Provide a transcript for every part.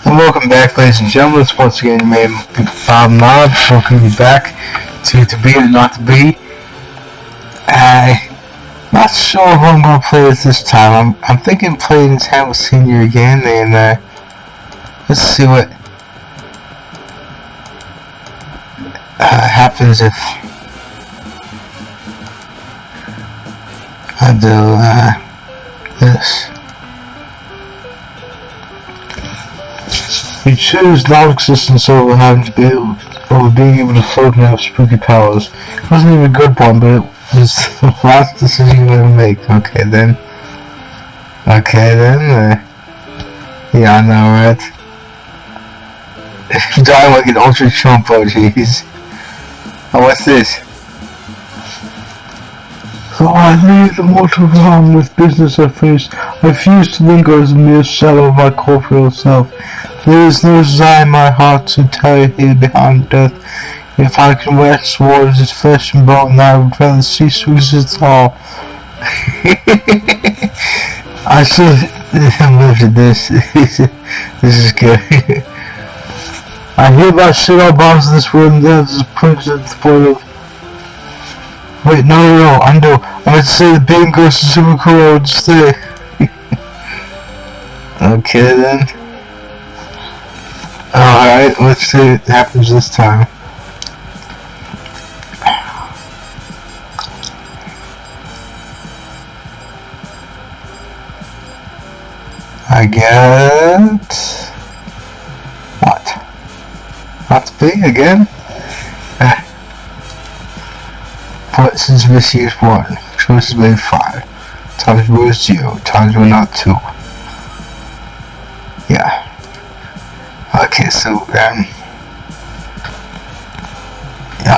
And welcome back, ladies and gentlemen. It's once again your man, Bob Mob. Welcome you back to Be or Not to Be. I'm not sure if I'm going to play this time. I'm thinking playing King Hamlet Senior again, and let's see what happens if I do this. We choose non-existence over being able to float and have spooky powers. It wasn't even a good one, but it was the last decision you ever make. Okay then. Yeah, I know, right? Dying like an ultra chump, oh jeez. Oh, what's this? So I leave the mortal realm with business at face. I refuse to linger as a mere shadow of my corporeal self. There is no desire in my heart to tarry here behind death. If I can wax towards its flesh and bone, I would rather cease to exist all. I should have lived at this. This is good. I hereby shut all bombs in this world and death is printed at the point of... Wait, no, undo. I meant to say the being goes to super cool, I would stay. Okay then. Alright, let's see what happens this time. I get... what? Not to be again? Since received 1, choices made 5, times were 0, times were not 2. Yeah. Okay, so yeah,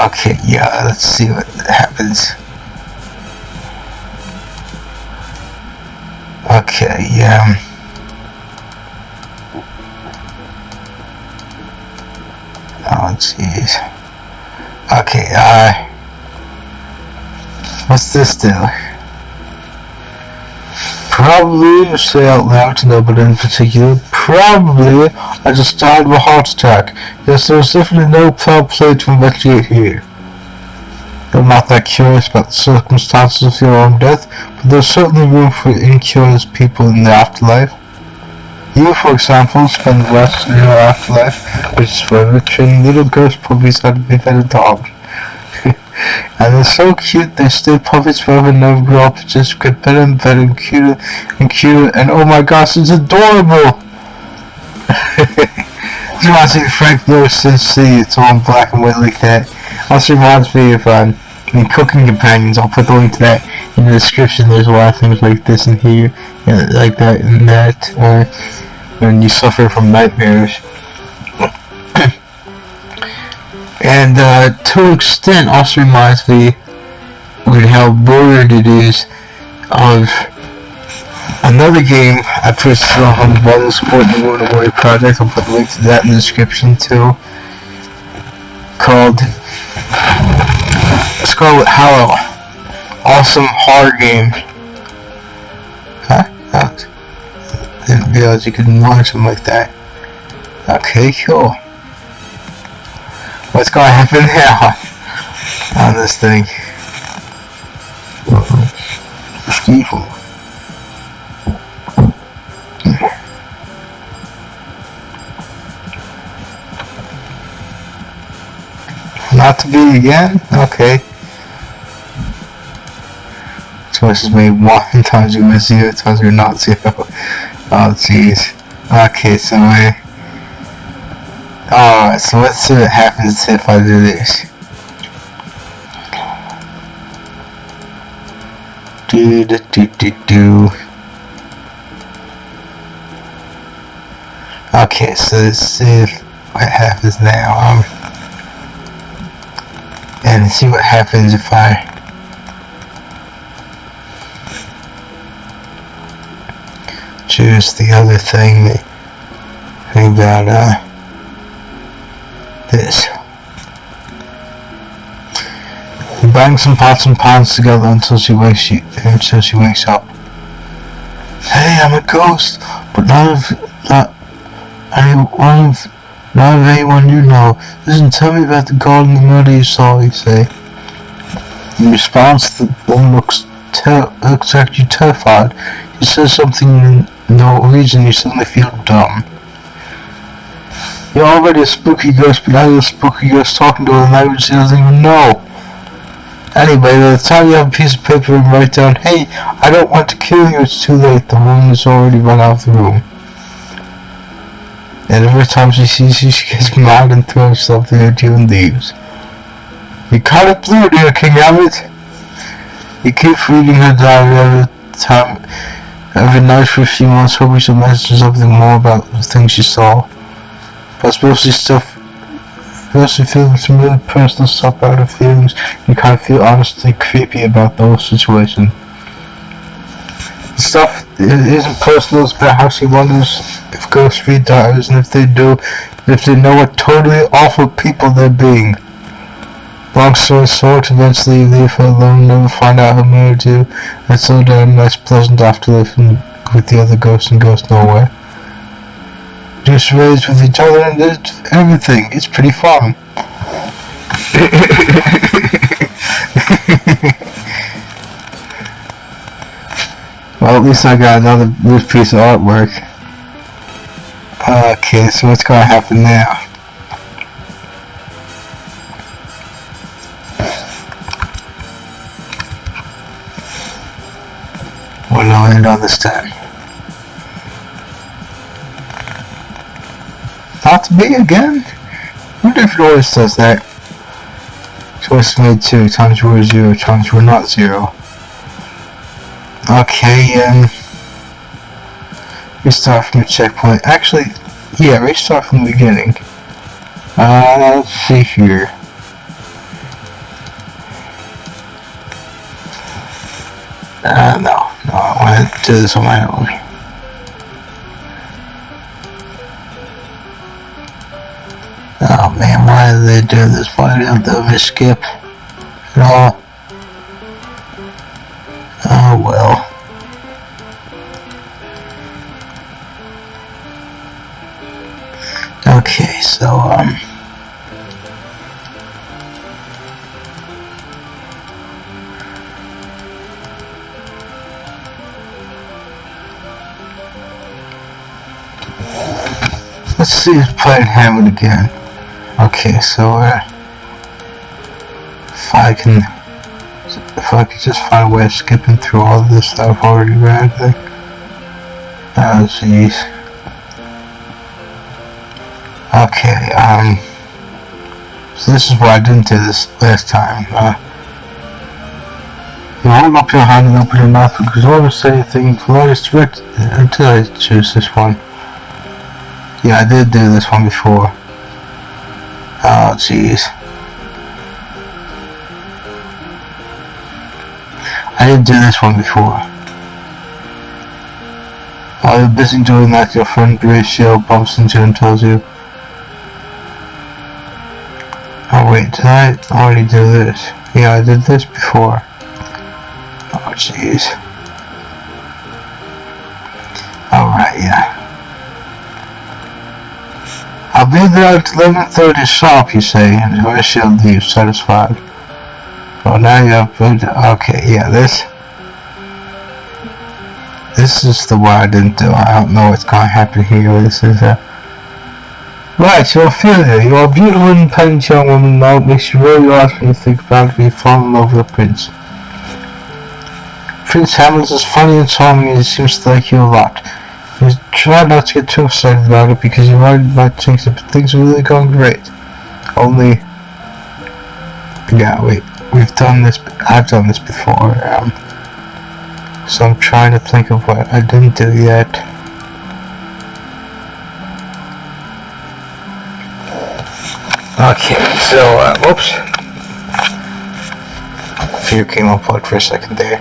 okay, yeah, let's see what happens. Okay, yeah. Oh jeez. Okay, what's this do? Probably, say out loud to nobody in particular, probably I just died of a heart attack. Yes, there was definitely no foul play to investigate here. I'm not that curious about the circumstances of your own death, but there's certainly room for incurious people in the afterlife. You, for example, spend the rest of your afterlife, which is forever, training little ghost puppies how to be better dogs. And they're so cute, they stay puppies forever and never grow up, just get better and better and cuter, and oh my gosh, it's adorable! Just want to see Frank Lewis see it's all in black and white like that. Also reminds me of Cooking Companions. I'll put the link to that in the description. There's a lot of things like this in here, like that and that, when you suffer from nightmares. And to an extent also reminds me of how bored it is of another game I purchased on Bundle Support the World of Warrior Project. I'll put the link to that in the description too. Called Scarlet Hollow. Awesome horror game. Huh? Oh, didn't realize you could launch them like that. Okay, cool. What's going to happen now on this thing? It's evil. Not to be again? Okay. Choices made 1, times you were 0, times you're not 0. Oh jeez. Okay, so alright, so let's see what happens if I do this. Okay, so let's see what happens now. And see what happens if I choose the other thing about this. Bang some pots and pans together until she wakes up. Hey, I'm a ghost, but not Not of anyone you know. Listen, tell me about the god and the murder you saw, you say. In response, the woman looks actually terrified. He says something in no reason, you suddenly feel dumb. You're already a spooky ghost, but now you're a spooky ghost talking to a language you doesn't even know. Anyway, by the time you have a piece of paper and write down, "Hey, I don't want to kill you," it's too late. The woman has already run out of the room. And every time she sees you, she gets mad and throws something at you and leaves. You caught it blue, dear King Hamlet. He keeps reading her diary every night for a few months, hoping she'll mention something more about the things she saw. But it's mostly feeling some really personal stuff about her feelings. You kind of feel honestly creepy about the whole situation. The stuff isn't personal, it's about how she wonders if ghosts read diaries, and if they do, if they know what totally awful people they're being. Long story short, eventually you leave her alone, never find out who murdered you, and it's so damn nice, pleasant afterlife with the other ghosts in Ghost Nowhere. Just raised with each other and everything. It's pretty fun. Well, at least I got another good piece of artwork. Okay, so what's gonna happen now? What do I end on this time? Not to me again? I wonder if it always does that. Choice made 2 times you were 0 times you were not 0. Okay, restart from the checkpoint. Actually, yeah, restart from the beginning. Let's see here. No, I want to do this on my own. Oh man, why did they do this? Why did they have to skip at all? Oh well. Okay, so let's see if playing Hamlet again. Okay, so if I could just find a way of skipping through all of this that I've already read, then, oh jeez. Okay, so this is why I didn't do this last time. You hold up your hand and open your mouth because you always say things longest direct until I choose this one. Yeah, I did do this one before. Oh jeez. I did do this one before. While you're busy doing that, your friend Horatio bumps into you and tells you, "Oh wait, did I already do this? Yeah, I did this before." Oh jeez. Alright, yeah. "I'll be there at 11:30 sharp," you say, and Horatio leaves satisfied. Well, now you have put. Okay, yeah, this is the one I didn't do. I don't know what's going to happen here. This is right, you're Ophelia. You're a beautiful, independent young woman now. It makes you really laugh when you think about it. You fall in love with the prince. Prince Hamlet is funny and charming, and he seems to like you a lot. You try not to get too excited about it because you might think that things are really going great. Only, yeah, wait, I've done this before, so I'm trying to think of what I didn't do yet. Okay, so, whoops. Fear came up for a second there.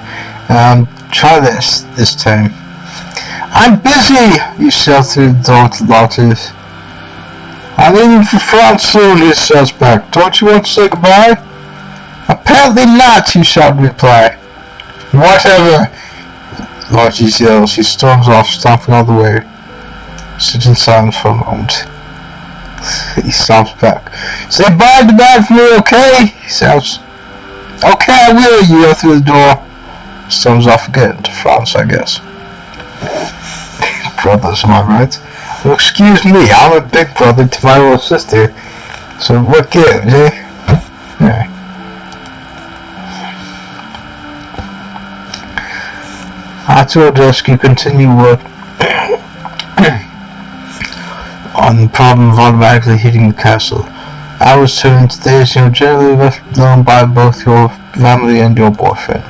Try this time. "I'm busy," you shout through the door to Lotus. "I'm leaving for France soon," he shouts back. "Don't you want to say goodbye?" "Apparently not," you shout in reply. "Whatever," Lotus yells. She storms off, stomping all the way. Sit in silence for a moment. He stomps back. Say bye to bad for me, okay? He shouts. Okay, I will, you yell through the door. Storms off again, to France, I guess. Brothers, am I right? Well, excuse me, I'm a big brother to my little sister. So what gives, eh? Yeah. After our desk, you continue work on the problem of automatically heating the castle. Hours turn into days, and you're generally left alone by both your family and your boyfriend.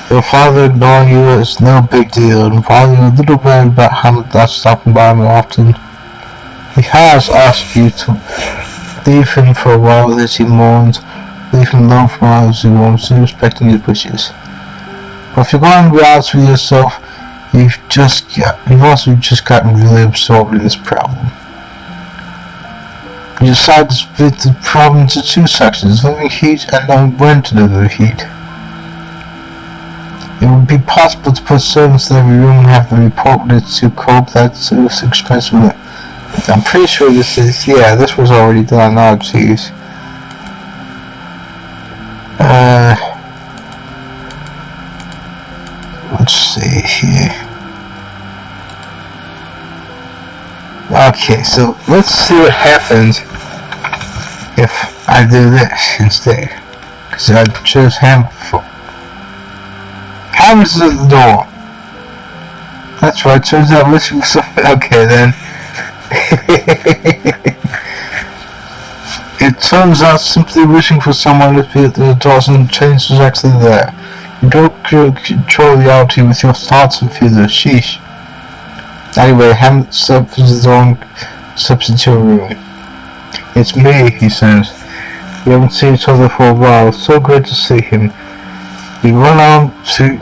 Your father ignoring you is no big deal, and while you're a little worried about Hamlet not stopping by more often, he has asked you to leave him for a while as he mourns, leave him alone for a while as he mourns, respecting his wishes. But if you're going to be honest with yourself, you've also just gotten really absorbed in this problem. You decide to split the problem into two sections, living heat and knowing when to live the heat. It would be possible to put servants in every room and have them report when it's too cold. That's expensive. I'm pretty sure this was already done. Oh, jeez. Let's see here. Okay, so let's see what happens if I do this instead. Because I chose Hamlet before. Hamlet's at the door. That's right, turns out wishing for something. Okay then. It turns out simply wishing for someone to be at the door doesn't change who's actually there. You don't control reality with your thoughts and feelings. Sheesh. Anyway, Hamlet steps into the door and steps into your room. It's me, he says. We haven't seen each other for a while. It's so great to see him. You run on to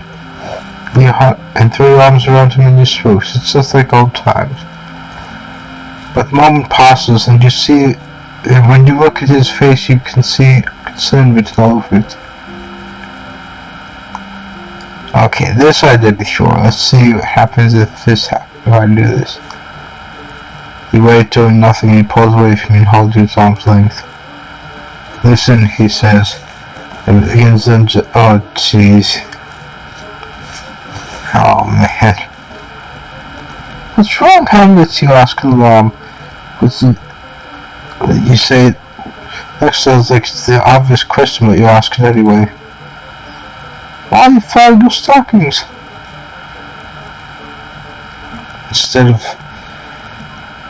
and throw your arms around him in your swoosh. It's just like old times. But the moment passes and you see, when you look at his face, you can see concern written all over it. Okay, this I did before. Let's see what happens if I do this. You wait, doing nothing, and he pulls away from you and holds you at arm's length. Listen, he says, and begins them to, oh jeez. Oh man. What's wrong, Hamlet? You ask in alarm. You say, that sounds like it's the obvious question, but you ask it anyway. Why are you firing your stockings? Instead of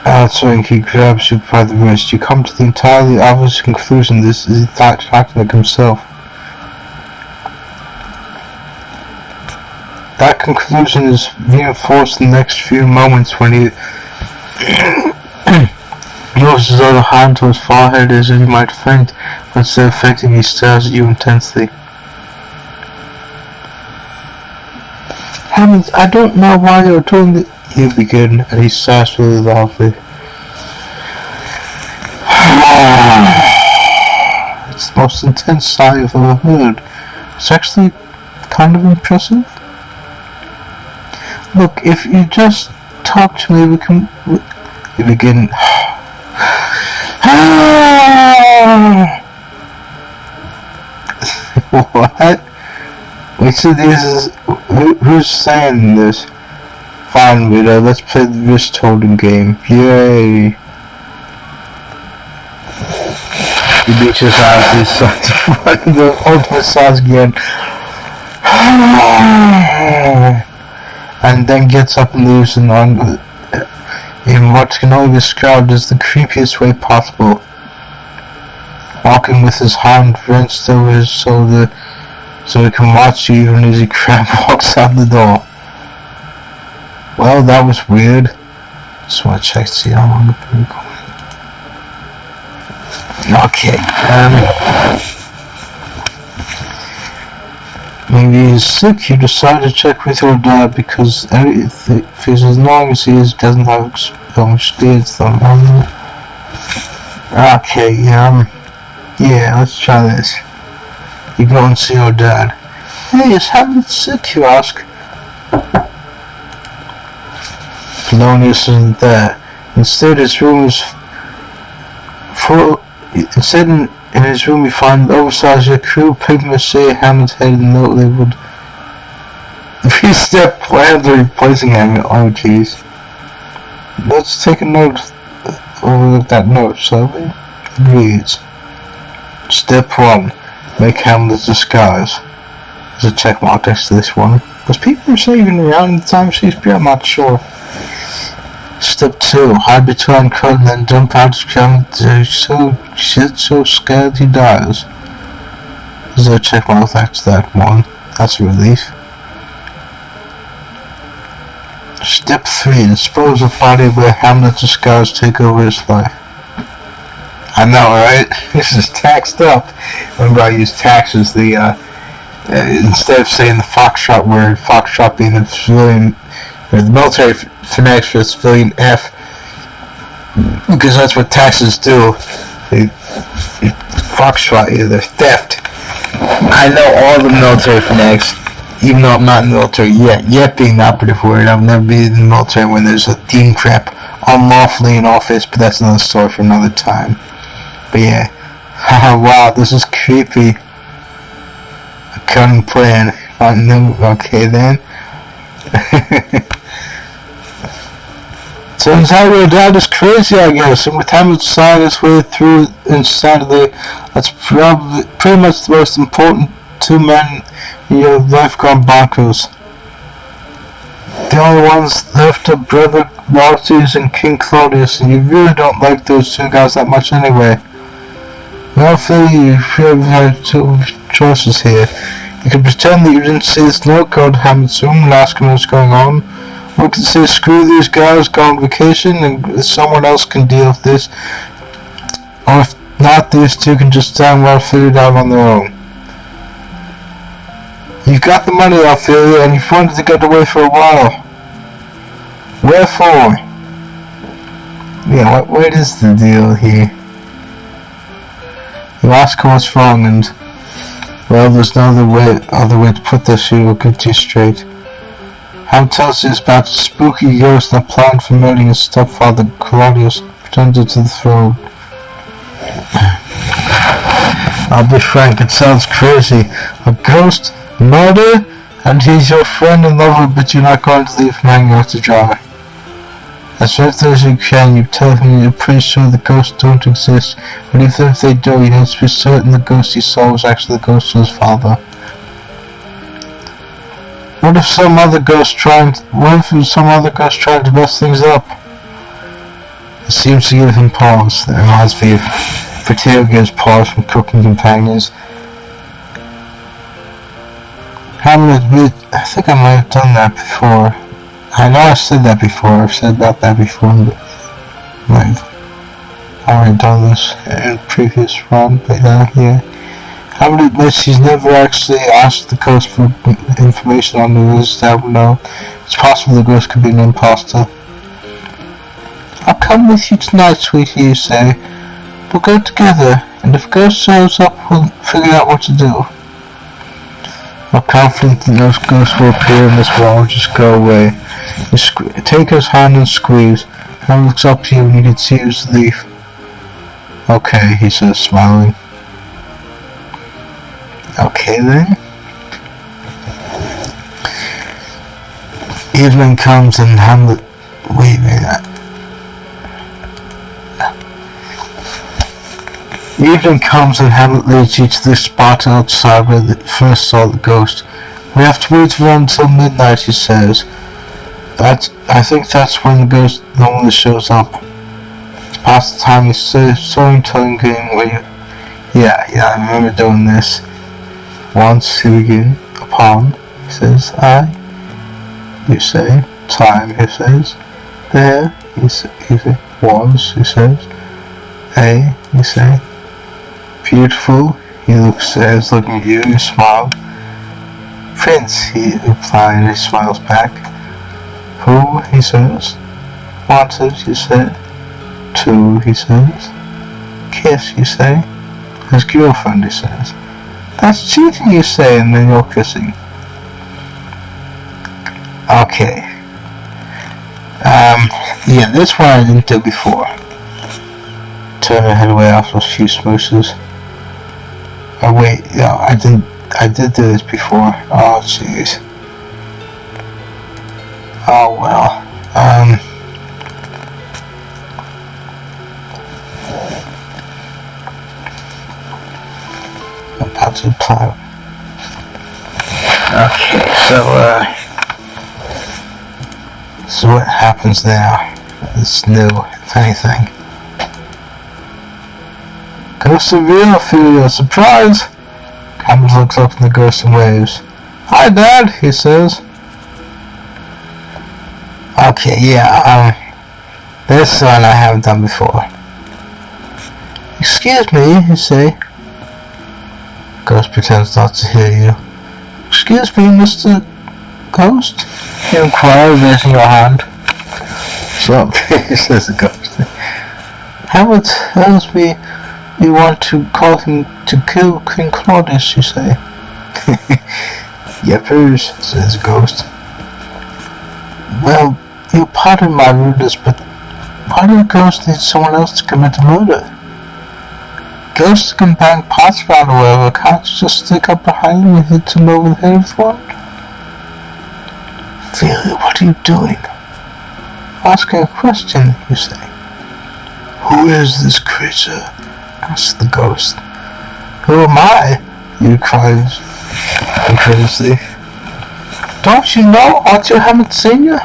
answering, he grabs you by the wrist. You come to the entirely obvious conclusion this is in fact acting like himself. That conclusion is reinforced in the next few moments when he moves his other hand to his forehead as if he might faint, but instead of fainting he stares at you intensely. Hamlet, I don't know why you're doing this, you begin, and he sighs really loudly. It's the most intense sigh I've ever heard. It's actually kind of impressive. Look, if you just talk to me, you begin. What? Which of these is, who's saying this? Fine, Widow, let's play the wrist holding game. Yay! He reaches out his side to find the ultimate size again. And then gets up and leaves in what can only be described as the creepiest way possible. Walking with his hand wrenched over his shoulder so he can watch you even as he crab walks out the door. Well, that was weird. Just want to check to see how long it's been going. Okay, maybe he's sick. You decide to check with your dad because as long as he doesn't have experience them. Okay, yeah, let's try this. You go and see your dad. Hey, is Hamlet sick, you ask? Polonius isn't there. Instead, his room is full. Instead, in his room, we find an oversized crew papier-mâché Hamlet's head and note labeled 3-step plan to replacing Hamlet. Oh, jeez. Let's take a note. Overlook that note, shall we? It reads: Step 1. Make Hamlet's disguise. There's a check mark next to this one. Was people even around in the time of Shakespeare? I'm not sure. Step 2. Hide behind Crud and then jump out of Hamlet. So scared he dies. There's a check mark next to that one. That's a relief. Step 3. Dispose of body where Hamlet's disguise take over his life. I know, right? This is taxed up. Remember, I used tax as the, instead of saying the foxtrot word, foxtrot being the civilian, or the military phonetics for the civilian F, because that's what taxes do. They foxtrot you, they're theft. I know all the military phonetics, even though I'm not in the military yet. Yet being the operative word. I've never been in the military when there's a dean crap unlawfully in office, but that's another story for another time. But yeah, haha, wow, this is creepy. A cunning plan. I know. Okay then. Turns out your dad is crazy, I guess, and with Hamlet signed his way through insanity, that's probably pretty much the most important 2 men in your life gone bonkers. The only ones left are Brother Maltes and King Claudius, and you really don't like those 2 guys that much anyway. Well, Phil, you have had 2 choices here. You can pretend that you didn't see this note, go to Hamlet's room and ask him what's going on. Or you can say, screw these guys, go on vacation, and someone else can deal with this. Or if not, these 2 can just damn well figure it out on their own. You've got the money, Ophelia, and you've wanted to get away for a while. Wherefore? Yeah, what is the deal here? You ask her what's wrong, and, well, there's no other way to put this, she will get to you straight. Ham tells you about a spooky ghost and a plan for murdering his stepfather, Claudius, pretended to the throne. I'll be frank, it sounds crazy. A ghost? Murder? And he's your friend and lover, but you're not going to leave him hanging out to dry. As swiftly as you can, you tell him you're pretty sure the ghosts don't exist, but even if they do, you need to be certain the ghost he saw was actually the ghost of his father. What if some other ghost trying to mess things up? It seems to give him pause. That reminds me of potato gives pause from cooking companions. Hamlet, I think I might have done that before. I know I said that before, I've said about that before, but I've already done this in a previous run, but yeah. Hamlet admits he's never actually asked the ghost for information on the list. I don't know. It's possible the ghost could be an imposter. I'll come with you tonight, sweetie, you say. We'll go together, and if ghost shows up, we'll figure out what to do. I'm confident that no ghost will appear in this world, just go away. You take his hand and squeeze. Hamlet looks up to you and you can see his leaf. Okay, he says, smiling. Okay then. Evening comes and Hamlet... Wait a minute. Evening comes and Hamlet leads you to the spot outside where they first saw the ghost. We have to wait around until midnight, he says. I think that's when the ghost normally shows up. It's past the time you say storytelling game where you... Yeah, I remember doing this. Once, here we begin. Upon, he says. I, you say. Time, he says. There, he say. Was, he says. A, you say. Beautiful, he says, looking at you, you smile. Prince, he replied, and he smiles back. Who, he says. Wanted, you say. To, he says. Kiss, you say. His girlfriend, he says. That's cheating, you say, and then you're kissing. Okay. Yeah, this one I didn't do before. Turn her head away after a few smooshes. Oh wait, no, I did do this before. Oh jeez. Oh well. About to apply. Okay, so what happens now? It's new, if anything. Ghost reveal, Ophelia, surprise! Hamlet looks up from the ghost and waves. Hi, Dad, he says. Okay, yeah, this one I haven't done before. Excuse me, you say. Ghost pretends not to hear you. Excuse me, Mr. Ghost? You inquire, raising your hand. So, says the ghost. Hamlet tells me you want to call him to kill King Claudius, you say. Yepers, says the ghost. Well, you pardon my rudeness, but why do ghosts need someone else to commit a murder? Ghosts can bang pots around or whatever, can't you just stick up behind him and hit him over the head with one? Ophelia, what are you doing? Asking a question, you say. Who is this creature? Asks the ghost. Who am I? You cries incredulously. Don't you know? Aren't you Hamlet Senior?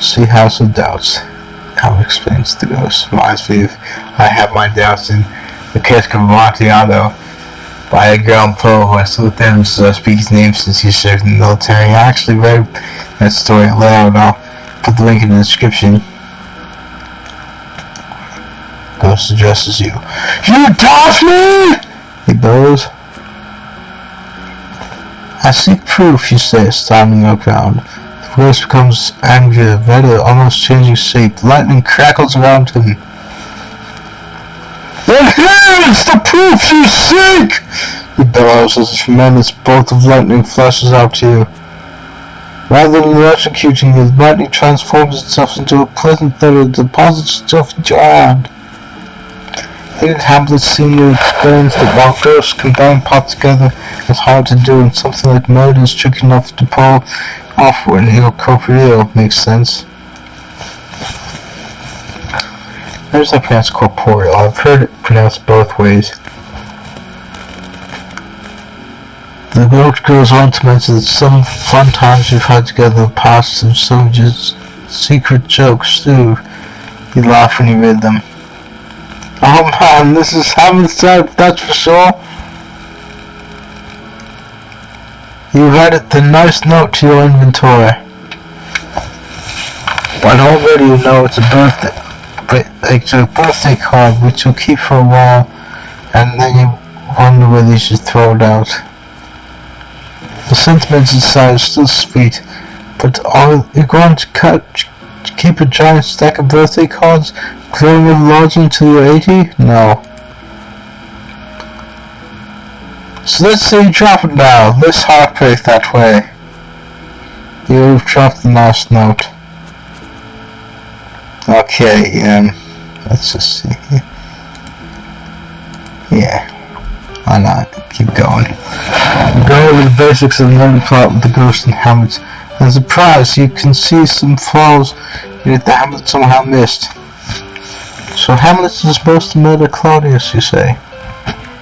She has some doubts. How explains the ghost. Reminds me of I have my doubts in the case of Amontillado by a girl in Pearl who I still with him to speak his name since he served in the military. I actually read that story out loud and I'll put the link in the description. Ghost addresses you. You Daphne! He bellows. I seek proof, you say, standing your ground. The ghost becomes angrier, redder, almost changing shape. Lightning crackles around him. Then here is the proof you seek! He bellows as a tremendous bolt of lightning flashes out to you. Rather than electrocuting you, the lightning transforms itself into a pleasant feather and deposits itself into your hand. King Hamlet Senior explains that while ghosts can bang pot together, it's hard to do, and something like murder is tricky enough to pull off when you're corporeal. Makes sense. Notice I pronounce corporeal. I've heard it pronounced both ways. The ghost goes on to mention that some fun times we've had together in the past, and some just secret jokes too. You laugh when you read them. Oh man, this is Hamlet's type, that's for sure. You added the nice note to your inventory. But already you know it's a birthday card which you'll keep for a while, and then you wonder whether you should throw it out. The sentiments inside are still sweet, but are you going to keep a giant stack of birthday cards growing with large until you're 80? No. So let's say you drop it now. Let's heartbreak that way. You've dropped the last note. Okay, let's just see. Yeah. Why not? Keep going. Go over the basics of the murder plot with the ghost and Hamlet. As a prize, you can see some flaws that Hamlet somehow missed. So Hamlet is supposed to murder Claudius, you say?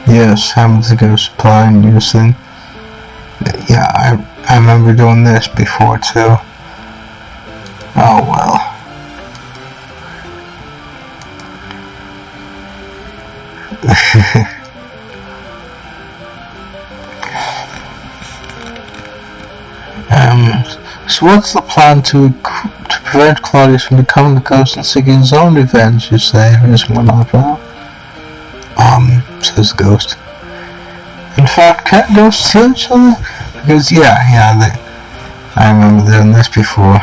Yes, Hamlet's the ghost reply in unison. Yeah, I remember doing this before too. Oh well. So what's the plan to prevent Claudius from becoming a ghost and seeking his own revenge, you say, raising one eyebrow? Says the ghost. In fact, can't ghosts kill each other? Because, I remember doing this before.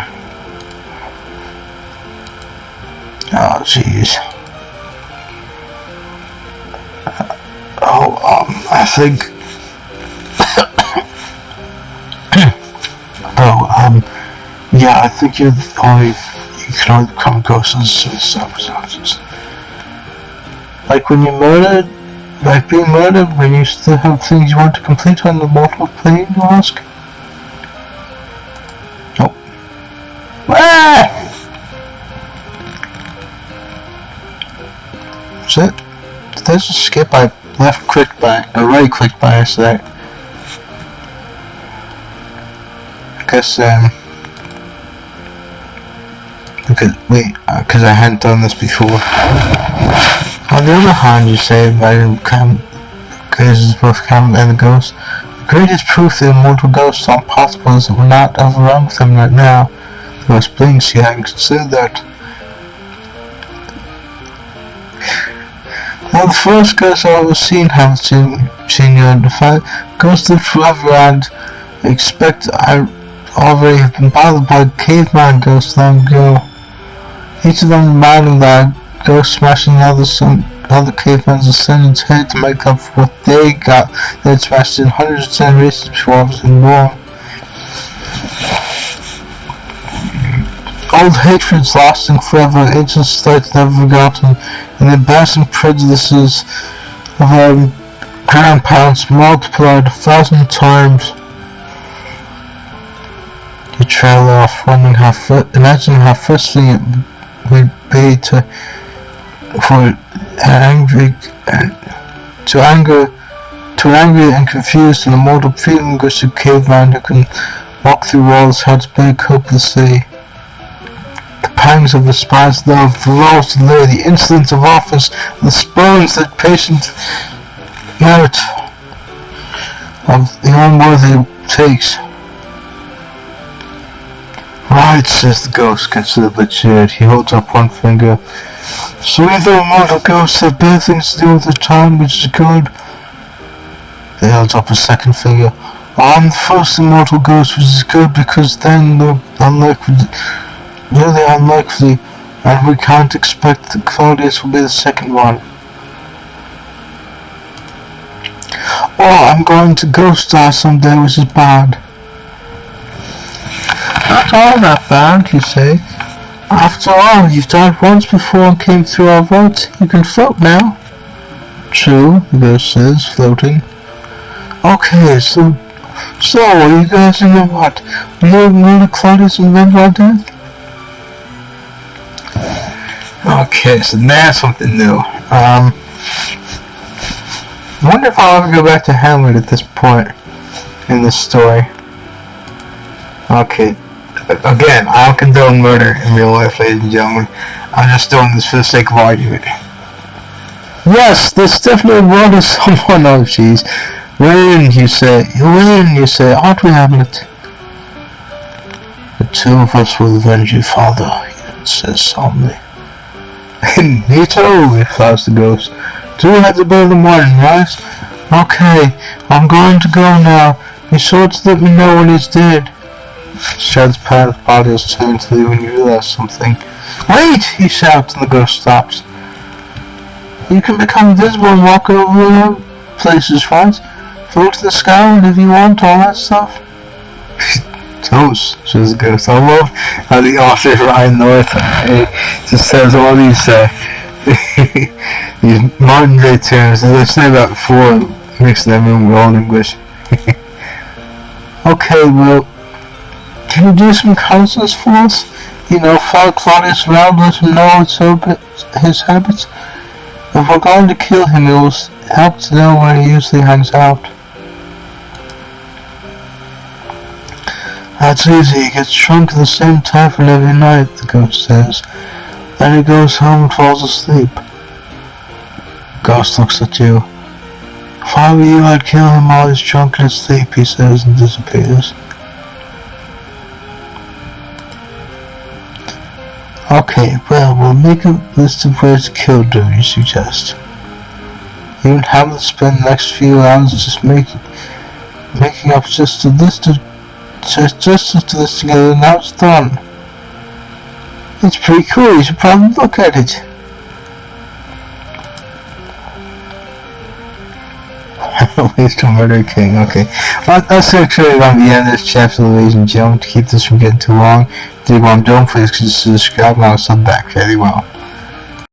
Oh, jeez. I think... Yeah, I think you can only become a ghost in certain circumstances. Like when you murdered, like being murdered, when you still have things you want to complete on the mortal plane, you ask? Nope. Ah! That's it. Did I just skip? I left clicked by, or right clicked by accident. I guess, because I hadn't done this before. On the other hand, you say, because both Hamlet and the ghost, the greatest proof that immortal ghosts aren't possible is that we're not overrun with them right now. The ghost blinks, you haven't considered that. Well, the first ghost I've ever seen haven't seen you, and the fact ghosts live forever and expect I already have been bothered by caveman ghosts long ago. Each of them demanding that ghost smashing other cavemen's descendants' head to make up for what they got that had smashed in hundreds of generations before I was born. Old hatreds lasting forever, ancient slights never forgotten, and the embarrassing prejudices of our grandparents multiplied 1,000 times. You trail off, wondering imagining how frustrating it would be to angry and confused and immortal feeling-gushed caveman who can walk through walls hard to beg hopelessly. The pangs of despised love, the laws to lay, the insolence of office, the spurns that patient merit of the unworthy takes. Right, says the ghost, considerably cheered. He holds up one finger. So either immortal ghosts have bad things to do with the time, which is good. He holds up a second finger. I'm the first immortal ghost, which is good, because then they're really unlikely, and we can't expect that Claudius will be the second one. Or I'm going to ghost die someday, which is bad. Not all that bad, you say. After all, you've died once before and came through our vaults. You can float now. True, the ghost says, floating. Okay, so are you guys in what? Will you murder Claudius and avenge our death? Okay, so that's something new. I wonder if I'll ever go back to Hamlet at this point in this story. Okay. Again, I don't condone murder in real life, ladies and gentlemen. I'm just doing this for the sake of argument. Yes, this definitely murders someone. Oh, jeez. Win, you say, aren't we, Hamlet? The two of us will avenge you, father, he says solemnly. Me too, replies the ghost. Two heads are better than one, right? Okay, I'm going to go now. Be sure to let me know when he's dead. Shad's body is turned to you when you realize something. Wait! He shouts and the ghost stops. You can become invisible and walk over places, right? Float to the sky whenever you want, all that stuff. Toast, says the ghost. I love how the author Ryan North just says all these these modern day terms, as I said about before, mixing them in with old English. Okay, well, can you do some counselors for us? You know, follow Claudius around, let him know his habits. If we're going to kill him, it will help to know where he usually hangs out. That's easy. He gets drunk at the same time for every night, the ghost says. Then he goes home and falls asleep. The ghost looks at you. If I were you, I'd kill him while he's drunk and asleep, he says and disappears. Okay, well, we'll make a list of ways to kill, do you suggest? You and Hamlet spend the next few hours just making up just a list together, and now it's done. It's pretty cool, you should probably look at it. Ways to murder a king. Okay. Let's actually on the end of this chapter, ladies and gentlemen. To keep this from getting too long, if you want, don't please consider subscribing. I'll sub back very well.